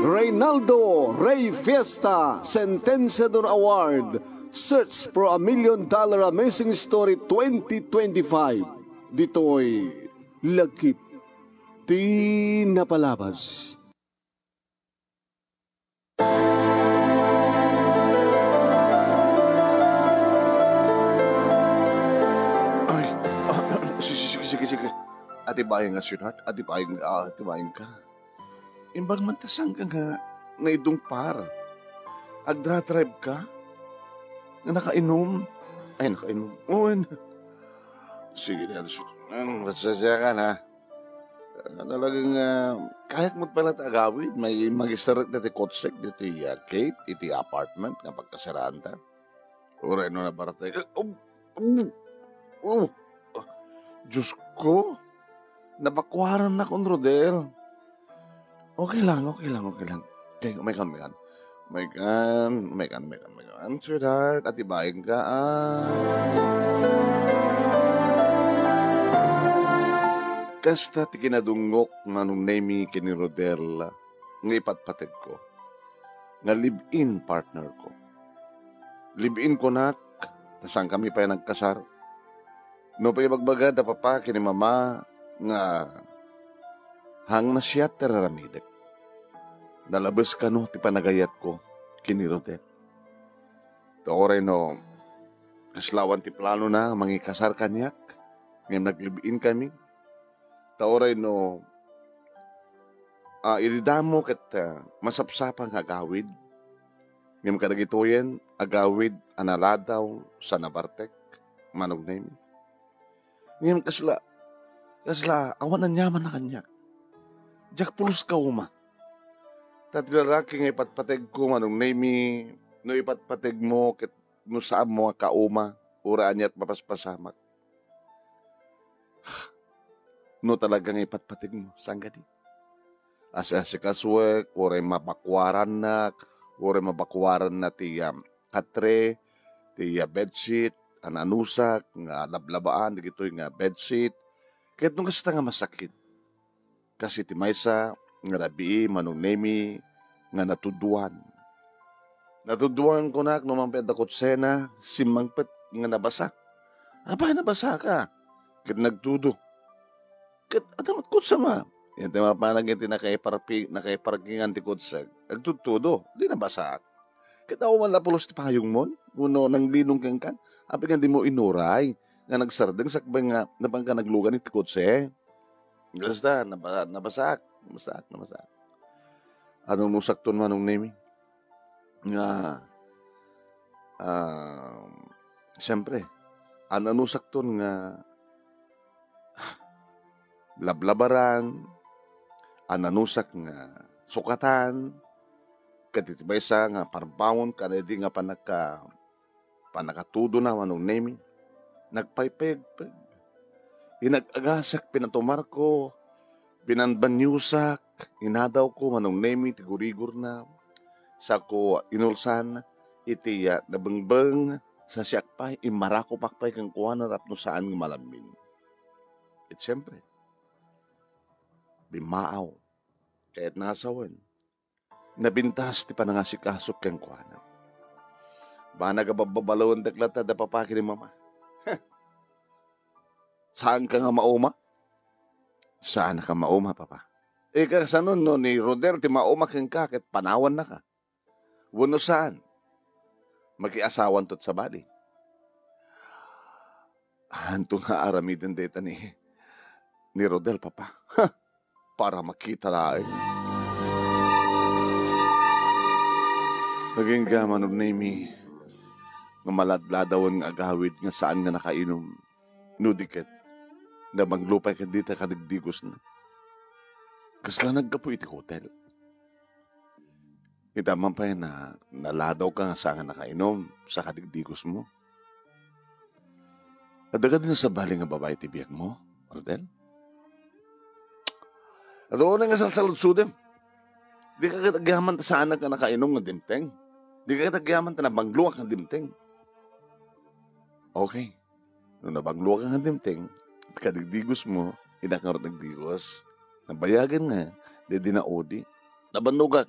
Reynaldo Rey Fiesta Sentenciador Award, Search for a $1 Million Amazing Story 2025. Dito'y Lagkip Di Napalabas. Ay, sige. Atibayan nga, sweetheart. Atibayan ka. Imbang mantasang ka nga idong par. Agdra-drive ka? Nga nakainom? Ay, nakainom. Oo, sige na. Masasya ka na. Talagang kayak mo't pala agawid. May magistarat na ti kotsek dito Kate, iti apartment nga pagkasaraan ta. Uray no na baratay ka. Diyos ko. Napakwaran na kong Rodel. Okay lang. Okay, may kan. Sweetheart, atibayin ka. Kasta ti kinadungok manong name kini Rodel nga ipatpatid ko. Nga live-in partner ko. Live-in ko nak, tasang kami pa nagkasar. No pa ibagbaga da papa kini mama nga hang na siya teraramidek. Nalabas ka no ti panagayat ko kini Rodel. Taoray no kaslawan ti plano na mangikasar kanyak ngayon naglibiin kami. Taoray no iridamo kat masapsapang agawid ngayon kadagitoyen agawid analadaw sa nabartek manog na yun. Ngayon kasla awan na nyaman na kanyak. Jack pulos ka uma. Tatlalaki nga ipatpateg ko manong name no ipatpateg mo ket no saan mo ka uma uraan niya't mapaspasamak. No talaga nga ipatpateg mo sangga di. Asa si kaswek oray mabakwaran na ti katre ti bedsheet ananusak nga lablabaan di gitoy nga bedsheet. Ket nung kasta nga masakit. Kasi ti maysa nga labi manong nemi nga natuduan. Natuduan ko na no mamped ako sena simangpet nga nabasa. Abay nabasa ka. Ket nagtudo. Ket atamat ko sama. Yan ti mapanag iti nakaiparkingan ti kutsag. Agtutudo. Di nabasa. Ket ako man lapulos ti payong mon. Uno nang linong kang kan. Api nga di mo inuray. Nga nagsardeng sakbay nga napang ka naglugan iti kutse. Basta, nabasak. Anong nusak ton manong name? Nga, siyempre, anong nusak ton nga lablabaran, anong nusak nga sukatan, katitibay sa nga parbaon, kanedi nga panakatudo na manong name. Nagpaypeg. Inag-agasak, pinatumar ko, pinanbanyusak, inadaw ko, manong nemi, tigurigor na, sa ko inulsan, iti nabangbang, sa siyakpay, imarako pakpay kang kuha na rapno saan ng malamin. At siyempre, bimaaw, kaya't nasawan, nabintas ti panangasikasok kang kuha na. Ba nagababalawan daklata da papaki ni mama? Saan ka nga mauma? Saan ka mauma, papa? Kasanon no, ni Rodel, ti mauma kang kakit, panawan na ka. Wano saan? Makiasawan tot sa bali. Hanto nga aramidin data ni Rodel, papa. Para makita laing. Naging gaman of name nga maladladawan nga agawid nga saan nga nakainom. Nudiket. Na maglupay ka dito kadigdigos na. Kasla nagkapo iti hotel. Itaman pa yan na naladaw ka nga saan nga nakainom sa kadigdigos mo. Adaga din sa bali nga babae ti biyak mo, Rodel? At doon nga sa saludsudem. Di ka katagyaman ta saan ka nakainom ng dimteng. Di ka katagyaman ta nabangluak ng dimteng. Okay. Nung nabangluak ng dimteng, kadigdigos mo, inakarot nagdigos. Nabayagan nga, di dinaodi. Nabanugat.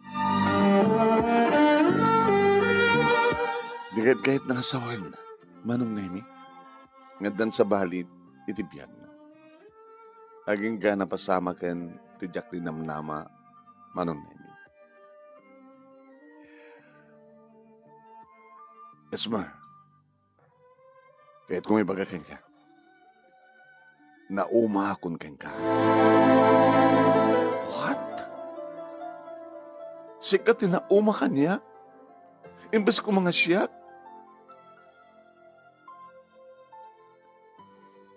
Di kahit nakasawan. Manong Nemi, ngadan sa balid, itibiyag na. Aging ka napasama ken, tijak din namnama, Manong Nemi. Esmer, kahit kung may bagakin ka, naumakon ka. What? Sikat tinauma ka niya? Imbes ko mga siyak?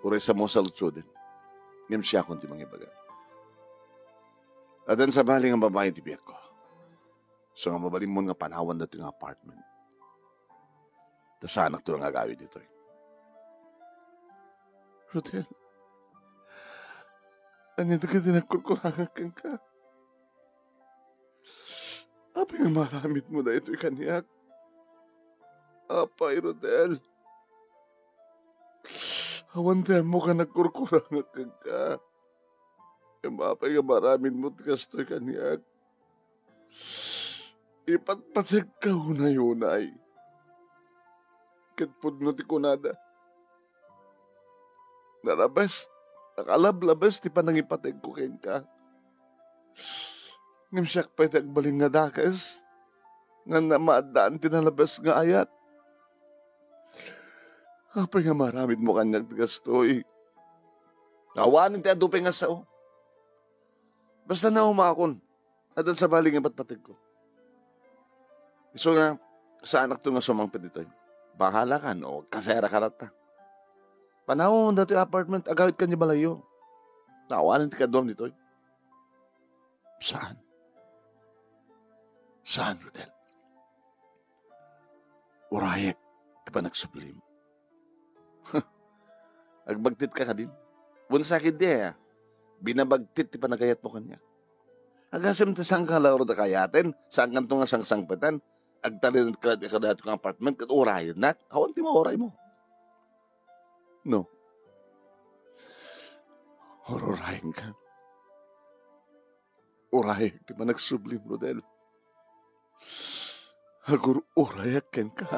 Uray sa mo sa lutsudin, ngam siya kung ti mga ibaga. At dan sa baling ang babae ti biyak ko. So nga mabaling mo nga panawan na ito yung apartment. Tas anak to lang agawid dito. Rodel, ano ito ka dinagkurkurangan kang ka? Apa yung maramit mo na ito'y kaniyak? Apay, Rodel. Awan mo ka nagkurkurangan kang ka. Yung apay yung maramit mo tikasto'y kaniyak. Ipatpatag ka hunay-hunay. Kitpud no ti kunada. Narabas, nakalab-labas ti panangipatag ko kain ka. Ngam siyak pa'y tagbaling nga dakas. Nga namaadaan tinalabas nga ayat. Apay nga maramit mo kanyag tigastoy. Awanin ti adupay nga sao. Basta na umakon. Adan sa baling nga patpatag ko. So nga, sa anak to nga sumangpit ito. Bahala ka, no? Kasera ka rata. Panahon dito yung apartment, agawit ka niya balayo. Nawanan ti kadom dito. Saan? Saan, Rodel? Urayek, di ba nagsublim? Agbagtit ka din. Bunsakid di, binabagtit ti panagayat mo kanya. Agasim ti sang kalaro da kayaten, saan kanto nga sang-sangpatan, agtalin ka dato kang apartment, kat urayan na, hawan ti mauray mo. No. Urayan ka. Urayan, di ba nagsublim, Rodel? Agur urayak ken ka.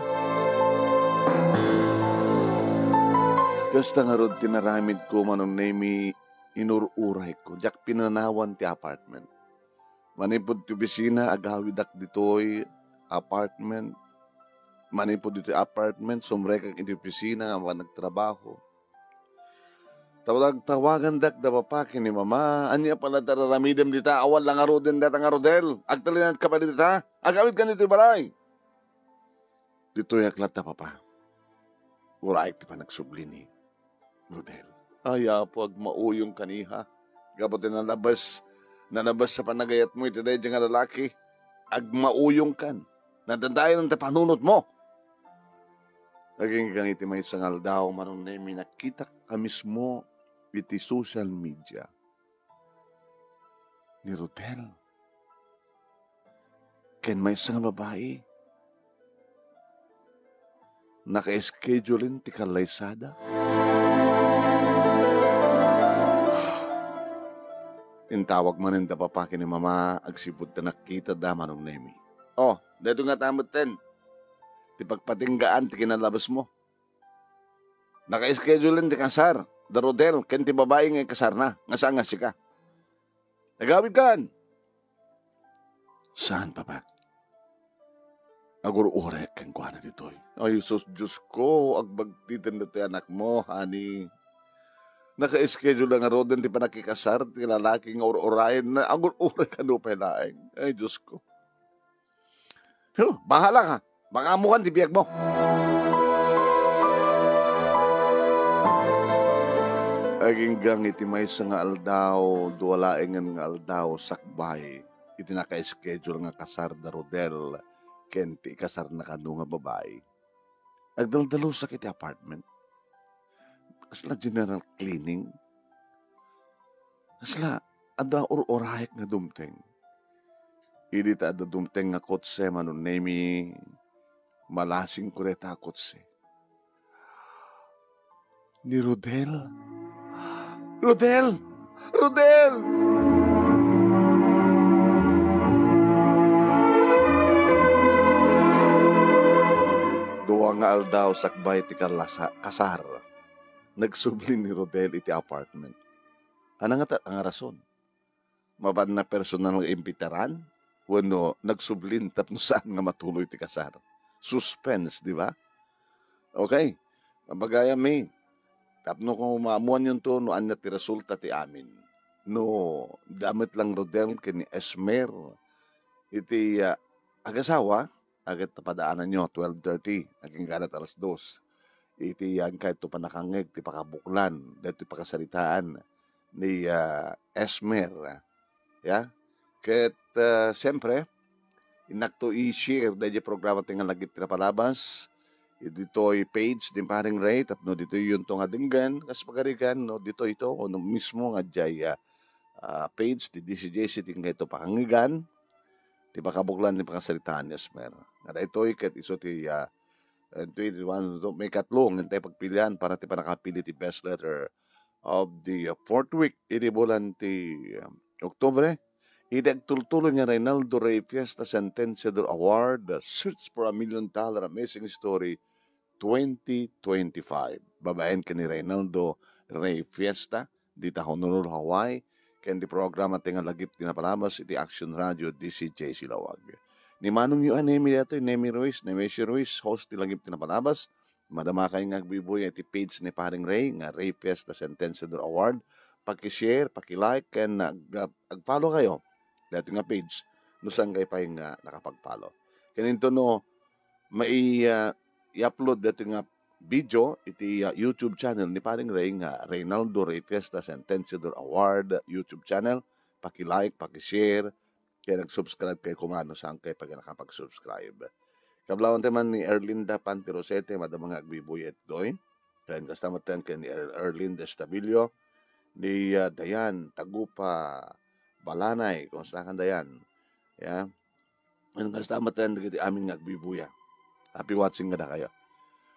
Kasta nga rod tinaramid ko Manong Nemi inururay ko. Jak pinanawan ti apartment. Manipod ti bisina agawidak ditoy apartment. Manipod ditoy apartment sumrekag iti bisina nga nagtrabaho. Tawagan dak da papakin ni mama. Anya pala tararamidem dita awal lang arodin data nga rodel. Agtalinat ka pa dita. Agawid ka nito balay. Ditoy aklat ta papa. Uray ti pa nagsubli ni Rodel. Ay, po, mauyong kaniha. Gabote nalabas sa panagayat mo, ito dahil nga lalaki. Mauyong kan. Nadandayan ang tapanunot mo. Naging kang iti may sangal daw, Manong Nemi, nakita ka mismo iti social media ni Rodel. Ken may sangal babae. Naka-schedule ti kalaysada. Intawag man ang tapapakin ni mama, agsipod ta nakita da Manong Nemi. Oh, dito nga tamot ten. Ti pagpatinggaan ti kinalabas mo. Naka-schedule ti kasar. Da Rodel, ken ti babae nga kasar na. Nga saan nga sika. Nagawid kan. Saan, papa? Agur-urek ken kwa na ditoy. Ay, sus, Diyos ko, agbagtitin na ti anak mo, honey. Naka-schedule nga roden ti panakikasar, ti lalaking or-orayan na agur-urek ano pa laing. Ay, Diyos ko. Bahala ka. Baka mukan ti biyag mo. Aging gang iti may nga aldaw, duwalaengan nga aldaw, sakbay. Iti naka-schedule nga kasar da Rodel, ken ti kasar na kanu nga babae. Agdaldalo sa kiti apartment. Asla general cleaning. Asla ada or-orayek nga dumteng. Idi ta ada dumteng nga kotse Manong Nemi malasing kureta kotse. Ni Rodel. Rodel! Rodel! nga aldaw sakbay ti kasar. Nagsublin ni Rodel iti apartment. Ano nga ang rason? Maban na personal nga impitaran? Wano, nagsublin tapno saan nga matuloy ti kasar. Suspense, di ba? Okay. Mabagaya may. Tapno kung umaamuan yung to, no anya ti resulta ti amin. No, damit lang Rodel kini Esmer. Iti agasawa, agad tapadaanan nyo, 12:30. Aging galat 2:00. Iti yan kahit ito panakangeg, ti pakabuklan, dito pakasalitaan ni Esmer. Ya? Kahit siyempre, inakto i-share dahil yung programa tingang lagit na palabas. Dito'y page din paring Ray, tapno dito yung itong adinggan, kas pagarikan, no, dito ito, o no, mismo nga dyan page, di DCJC, tingga ito pakangigan, di pakabuklan, di pakasalitaan ni Esmer. At ito'y kahit iso ti 21, may katlong, hintay pagpilihan para ti panakapili ti best letter of the fourth week, iti bulan ti Oktubre. Iti agtultulo niya Reynaldo Ray Fiesta Sentenciador Award, Search for $1 Million Amazing Story 2025. Babaen ka ni Reynaldo Ray Fiesta, dita Honolulu, Hawaii, ken di programa tinga lagip tinapalabas iti Action Radio DCJ Silawag. Ni Manong yu Nemi dito, Nemi Ruiz, host ti lagip tinapalabas. Madama kayo nga agbibuya iti page ni paring Ray, nga Ray Fiesta Sentenciador Award. Paki-share, paki-like, ken ag-follow kayo. Dito nga page, nusan kayo pa yung nakapag-follow. Kaninto no, i-upload dito nga video, iti YouTube channel ni paring Ray, nga Reynaldo Ray Fiesta Sentenciador Award YouTube channel. Paki-like, paki-share, kaya nag-subscribe kayo kumano saan kayo pag nakapag-subscribe. Kablawan teman ni Erlinda Pantirosete, madamang agbibuyet doy. Kaya kastamatan kay ni Erlinda Estabilio, ni Dayan Tagupa Balanay, kung saan Dayan. Yeah. Ang kastamatan kay aming agbibuya. Happy watching nga na kayo.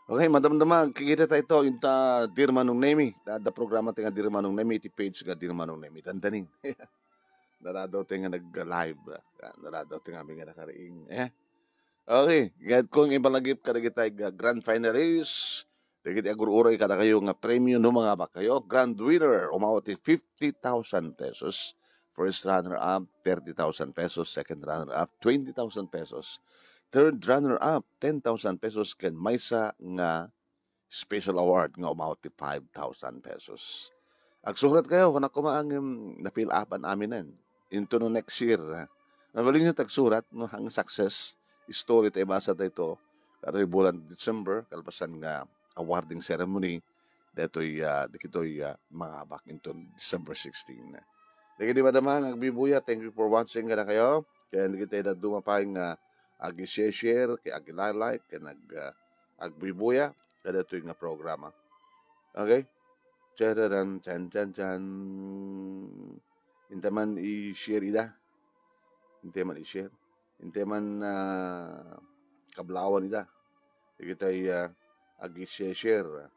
Okay, madamdamag, kikita tayo ito, yung Dirmanong Nemi. Da programa tayo nga Dirmanong Nemi, iti page nga Dirmanong Nemi. Dandaning. Naradaw tayo nga nag-live. Naradaw tayo nga aming nga nakariing. Okay, gayad kong ibalagip kada kita grand finalist. Dagiti agururay kada kayo nga premium no mga ba kayo. Grand winner, umawati 50,000 pesos. First runner-up, 30,000 pesos. Second runner-up, 20,000 pesos. Third runner-up, 10,000 pesos. Ken maysa nga special award nga umawati 5,000 pesos. Agsulat kayo kung ako maang na-fill upan aminan. Into no next year. Nabaling nyo tagsurat no hang success story tayo basa tayo ito. Kato'y bulan December, kalpasan nga awarding ceremony. Dito'y mga back into December 16. Dito di ba naman, agbibuya, thank you for watching ka na kayo. Kaya hindi tayo na dumapay nga ag-share, kaya ag-like, kaya agbibuya. Kaya dito'y nga programa. Okay? Tiyadaran, chan. Hindi man i-share ida. Hindi man i-share. Hindi man kablawan nila. Hindi tayo ag-share.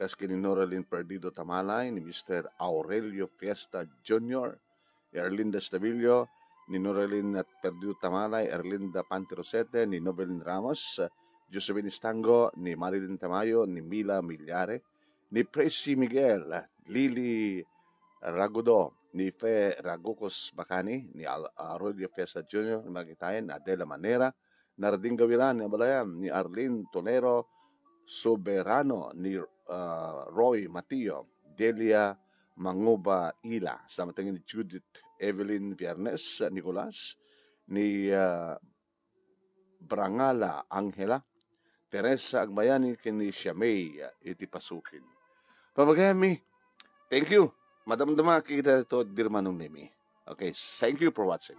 Kas kininuralin Perdido Tamalay ni Mr. Aurelio Fiesta Jr., Erlinda Stabilio, ni Noralin at Perdido Tamalay, Erlinda Pantirosete, ni Novelin Ramos, Josephine Estango, ni Marilyn Tamayo, ni Mila Milyare, ni Presi Miguel, Lily Ragudo, ni Fe Ragucos Bacani, ni Aurelio Fiesta Jr., ni Magitayan, Adela Manera, Narding Gawilan, ni Abalayam, ni Arlene Tolero Soberano, ni Roy Matio, Delia Manguba Ila, sama tingin ni Judith Evelyn Viernes Nicolas, ni Brangala Angela, Teresa Agbayani, kini Siamay iti pasukin. Pabagayami, thank you. Madam-dama kita ito, Dirmanong Nemi. Okay, thank you for watching.